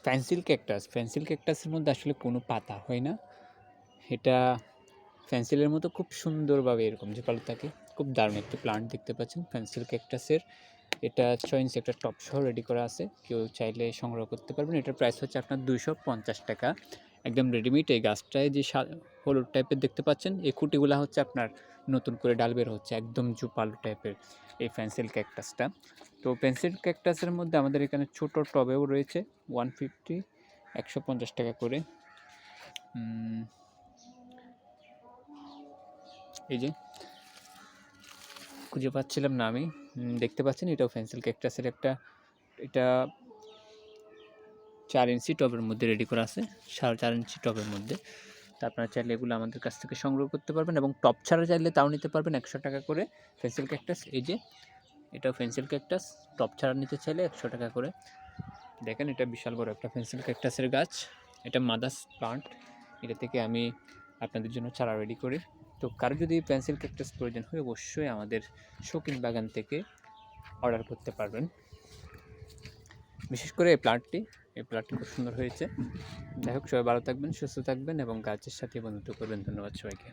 ফেন্সিল ক্যাকটাসের মধ্যে আসলে কোনো পাতা হয় না। এটা ফেন্সিলের মতো খুব সুন্দরভাবে এরকম ঝোপালো থাকে। খুব দারুণ একটি প্লান্ট দেখতে পাচ্ছেন ফেন্সিল ক্যাকটাসের। এটা 6 ইঞ্চি একটা টব সহ রেডি করা আছে। কেউ চাইলে সংগ্রহ করতে পারবেন। এটার প্রাইস হচ্ছে আপনার ৳250। একদম রেডিমেড। এই গাছটায় যে হলুদ টাইপের দেখতে পাচ্ছেন, এই খুঁটিগুলা হচ্ছে আপনার নতুন করে ডাল বের হচ্ছে। একদম ঝোপালো টাইপের এই ফেন্সিল ক্যাকটাসটা। তো পেন্সিল ক্যাকটাসের মধ্যে আমাদের এখানে ছোট টবেও রয়েছে 150 ৳150 করে। এই যে খুঁজে পাচ্ছিলাম না আমি। দেখতে পাচ্ছেন এটাও পেন্সিল ক্যাকটাসের একটা, এটা 4 ইঞ্চি টবের মধ্যে রেডি করা আছে। 4.5 ইঞ্চি টবের মধ্যে। তো আপনারা চাইলে এগুলো আমাদের কাছ থেকে সংগ্রহ করতে পারবেন এবং টব ছাড়া চাইলে তাও নিতে পারবেন ৳100 করে পেন্সিল ক্যাকটাস। এই যে এটাও পেন্সিল ক্যাকটাস, টব ছাড়া নিতে চাইলে ৳100 করে। দেখেন এটা বিশাল বড় একটা পেন্সিল ক্যাকটাসের গাছ। এটা মাদার্স প্লান্ট। এটা থেকে আমি আপনাদের জন্য চারা রেডি করি। তো কারো যদি পেন্সিল ক্যাকটাস প্রয়োজন হয় অবশ্যই আমাদের শৌখিন বাগান থেকে অর্ডার করতে পারবেন। বিশেষ করে এই প্লান্টটি খুব সুন্দর হয়েছে। যাই হোক, সবাই ভালো থাকবেন, সুস্থ থাকবেন এবং গাছের সাথে বন্ধুত্ব করবেন। ধন্যবাদ সবাইকে।